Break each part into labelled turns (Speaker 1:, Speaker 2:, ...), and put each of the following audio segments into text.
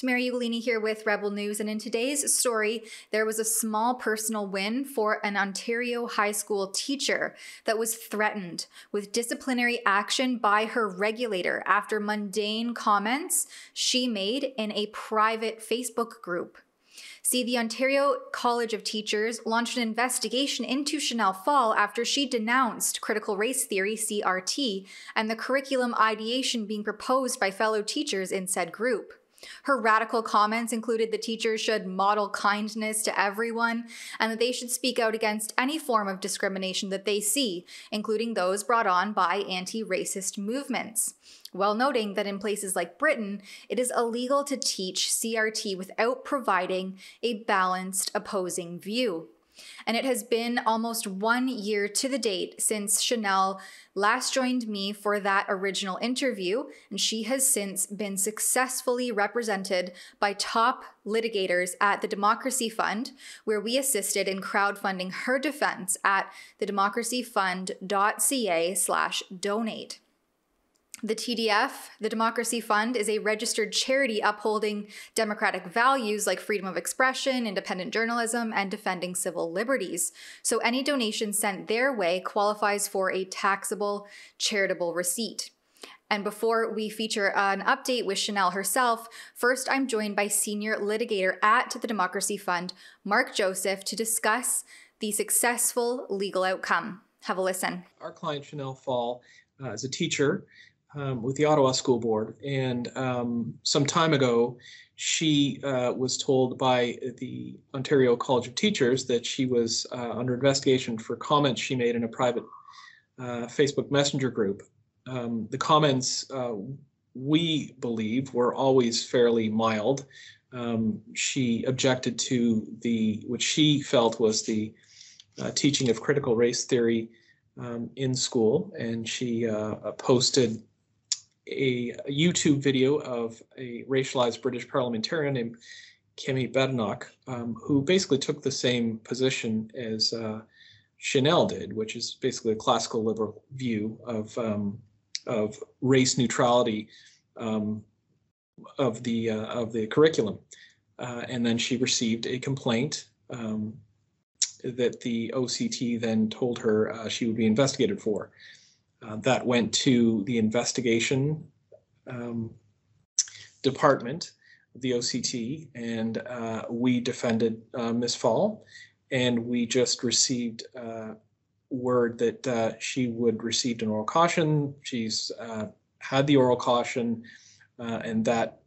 Speaker 1: host, Mary Ugolini here with Rebel News, and in today's story, there was a small personal win for an Ontario high school teacher that was threatened with disciplinary action by her regulator after mundane comments she made in a private Facebook group. See, the Ontario College of Teachers launched an investigation into Chanel Fall after she denounced critical race theory, CRT, and the curriculum ideation being proposed by fellow teachers in said group. Her radical comments included the teachers should model kindness to everyone and that they should speak out against any form of discrimination that they see, including those brought on by anti-racist movements, while noting that in places like Britain, it is illegal to teach CRT without providing a balanced opposing view. And it has been almost 1 year to the date since Chanel last joined me for that original interview, and she has since been successfully represented by top litigators at the Democracy Fund, where we assisted in crowdfunding her defense at thedemocracyfund.ca/donate. The TDF, the Democracy Fund, is a registered charity upholding democratic values like freedom of expression, independent journalism, and defending civil liberties. So any donation sent their way qualifies for a taxable charitable receipt. And before we feature an update with Chanel herself, first I'm joined by senior litigator at the Democracy Fund, Mark Joseph, to discuss the successful legal outcome. Have a listen.
Speaker 2: Our client, Chanel Fall, is a teacher with the Ottawa School Board, and some time ago she was told by the Ontario College of Teachers that she was under investigation for comments she made in a private Facebook Messenger group. The comments, we believe, were always fairly mild. She objected to what she felt was the teaching of critical race theory in school, and she posted a YouTube video of a racialized British parliamentarian named Kemi Badenoch, who basically took the same position as Chanel did, which is basically a classical liberal view of race neutrality of the curriculum. And then she received a complaint that the OCT then told her she would be investigated for. That went to the investigation department of the OCT, and we defended Ms. Fall, and we just received word that she would receive an oral caution. She's had the oral caution, and that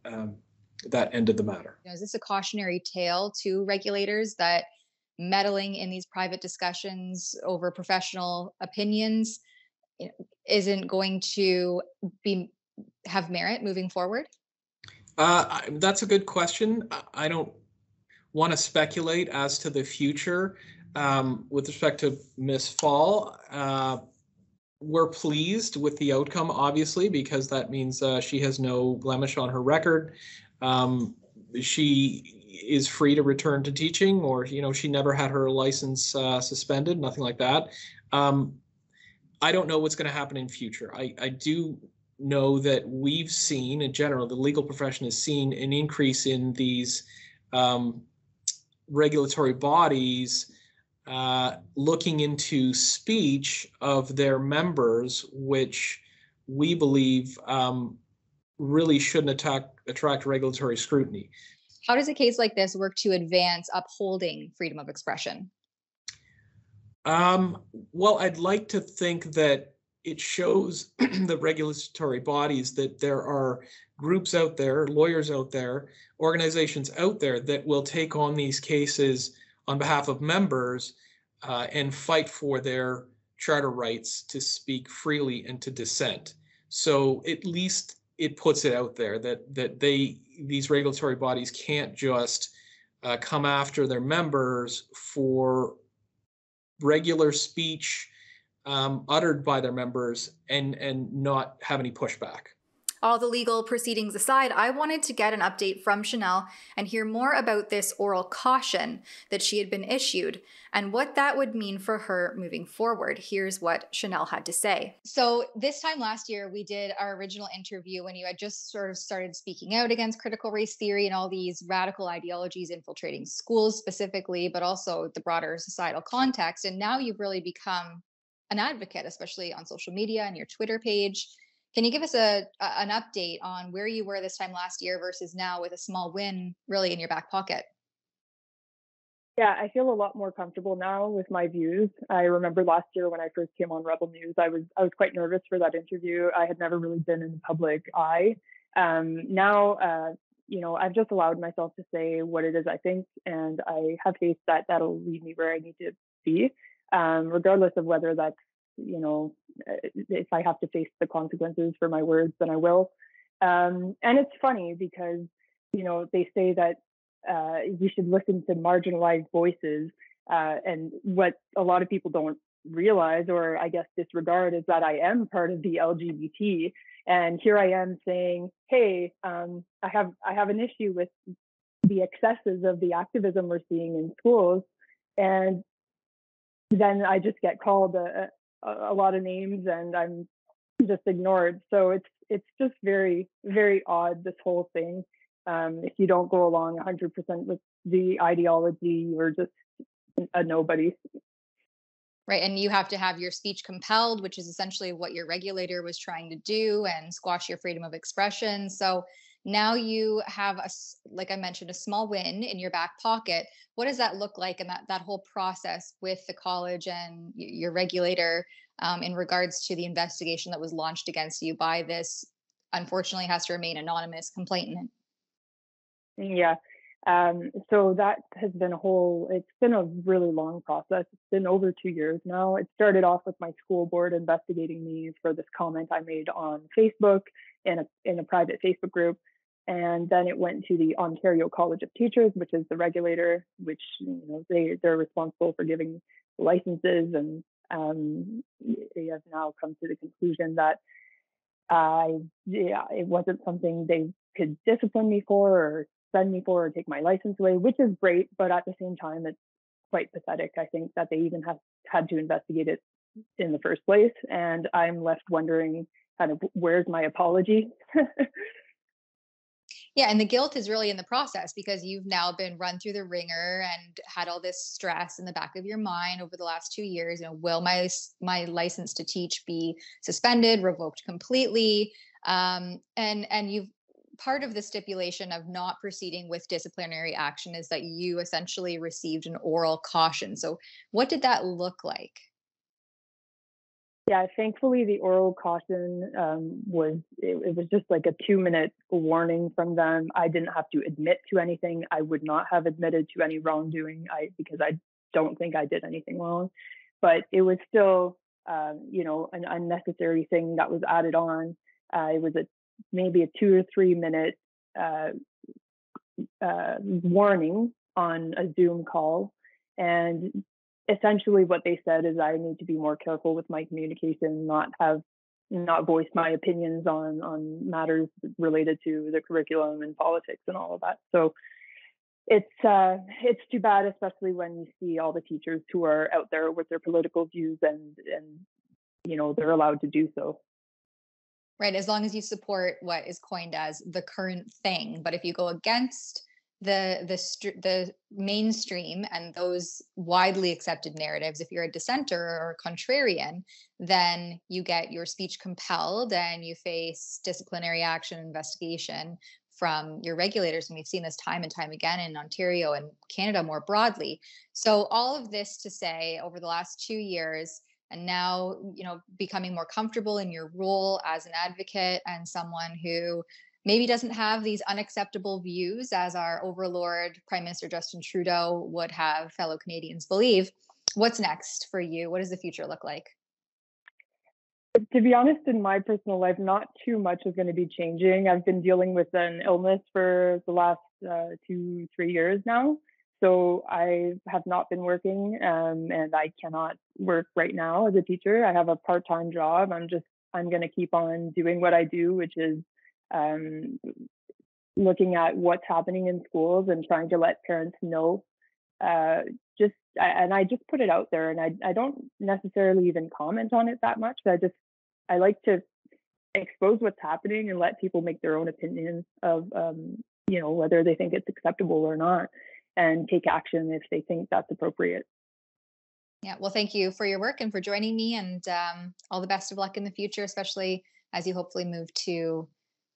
Speaker 2: ended the matter.
Speaker 1: Is this a cautionary tale to regulators that meddling in these private discussions over professional opinions isn't going to have merit moving forward?
Speaker 2: That's a good question. I don't want to speculate as to the future. With respect to Ms. Fall, we're pleased with the outcome, obviously, because that means she has no blemish on her record. She is free to return to teaching, or she never had her license suspended, nothing like that. I don't know what's going to happen in future. I do know that we've seen, in general, the legal profession has seen an increase in these regulatory bodies looking into speech of their members, which we believe really shouldn't attract regulatory scrutiny.
Speaker 1: How does a case like this work to advance upholding freedom of expression?
Speaker 2: Well, I'd like to think that it shows the regulatory bodies that there are groups out there, lawyers out there, organizations out there that will take on these cases on behalf of members and fight for their charter rights to speak freely and to dissent. So at least it puts it out there that these regulatory bodies can't just come after their members for regular speech uttered by their members and not have any pushback.
Speaker 1: All the legal proceedings aside, I wanted to get an update from Chanel and hear more about this oral caution that she had been issued and what that would mean for her moving forward. Here's what Chanel had to say. So, this time last year, we did our original interview when you had just sort of started speaking out against critical race theory and all these radical ideologies infiltrating schools specifically, but also the broader societal context. And now you've really become an advocate, especially on social media and your Twitter page. Can you give us an update on where you were this time last year versus now with a small win really in your back pocket?
Speaker 3: Yeah, I feel a lot more comfortable now with my views. I remember last year when I first came on Rebel News, I was quite nervous for that interview. I had never really been in the public eye. Now, I've just allowed myself to say what it is I think, and I have faith that that'll lead me where I need to be, regardless of whether that's, if I have to face the consequences for my words, then I will. And it's funny because, they say that we should listen to marginalized voices. And what a lot of people don't realize, or I guess disregard, is that I am part of the LGBT. And here I am saying, "Hey, I have an issue with the excesses of the activism we're seeing in schools," and then I just get called a lot of names, and I'm just ignored. So it's just very, very odd, this whole thing. If you don't go along 100% with the ideology, you're just a nobody.
Speaker 1: Right. And you have to have your speech compelled, which is essentially what your regulator was trying to do and squash your freedom of expression. So now you have, like I mentioned, a small win in your back pocket. What does that look like in that whole process with the college and your regulator in regards to the investigation that was launched against you by this, unfortunately, has to remain anonymous complainant?
Speaker 3: Yeah. So that has been it's been a really long process. It's been over 2 years now. It started off with my school board investigating me for this comment I made on Facebook in a private Facebook group. And then it went to the Ontario College of Teachers, which is the regulator, which, they're responsible for giving licenses. And they have now come to the conclusion that it wasn't something they could discipline me for or send me for or take my license away, which is great. But at the same time, it's quite pathetic. I think that they even have had to investigate it in the first place. And I'm left wondering kind of where's my apology?
Speaker 1: Yeah, and the guilt is really in the process because you've now been run through the ringer and had all this stress in the back of your mind over the last 2 years. Will my license to teach be suspended, revoked completely? And you've part of the stipulation of not proceeding with disciplinary action is that you essentially received an oral caution. So, what did that look like?
Speaker 3: Yeah, thankfully the oral caution it was just like a 2-minute warning from them. I didn't have to admit to anything. I would not have admitted to any wrongdoing because I don't think I did anything wrong. But it was still an unnecessary thing that was added on. It was maybe a 2 or 3 minute warning on a Zoom call, and essentially what they said is I need to be more careful with my communication, not voice my opinions on matters related to the curriculum and politics and all of that. So it's too bad, especially when you see all the teachers who are out there with their political views and they're allowed to do so.
Speaker 1: Right, as long as you support what is coined as the current thing. But if you go against the mainstream and those widely accepted narratives, if you're a dissenter or contrarian, then you get your speech compelled and you face disciplinary action, investigation from your regulators. And we've seen this time and time again in Ontario and Canada more broadly. So all of this to say, over the last 2 years, and now becoming more comfortable in your role as an advocate and someone who maybe doesn't have these unacceptable views as our overlord Prime Minister Justin Trudeau would have fellow Canadians believe. What's next for you? What does the future look like?
Speaker 3: To be honest, in my personal life, not too much is going to be changing. I've been dealing with an illness for the last 2, 3 years now. So I have not been working, and I cannot work right now as a teacher. I have a part-time job. I'm going to keep on doing what I do, which is looking at what's happening in schools and trying to let parents know. And I just put it out there, and I don't necessarily even comment on it that much. I like to expose what's happening and let people make their own opinions of whether they think it's acceptable or not, and take action if they think that's appropriate.
Speaker 1: Yeah, well, thank you for your work and for joining me, and all the best of luck in the future, especially as you hopefully move to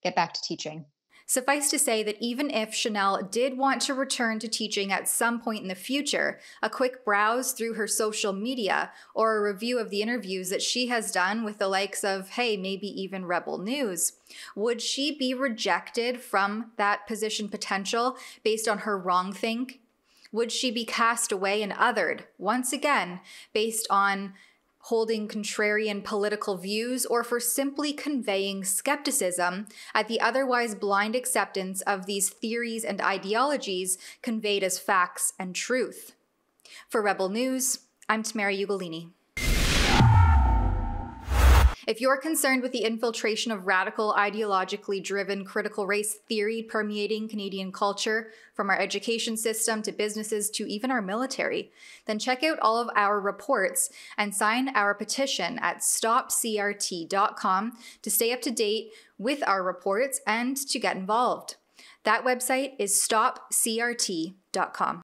Speaker 1: get back to teaching. Suffice to say that even if Chanel did want to return to teaching at some point in the future, a quick browse through her social media or a review of the interviews that she has done with the likes of, hey, maybe even Rebel News, would she be rejected from that position potential based on her wrongthink? Would she be cast away and othered, once again, based on holding contrarian political views, or for simply conveying skepticism at the otherwise blind acceptance of these theories and ideologies conveyed as facts and truth? For Rebel News, I'm Tamara Ugolini. If you're concerned with the infiltration of radical, ideologically driven critical race theory permeating Canadian culture, from our education system to businesses to even our military, then check out all of our reports and sign our petition at stopcrt.com to stay up to date with our reports and to get involved. That website is stopcrt.com.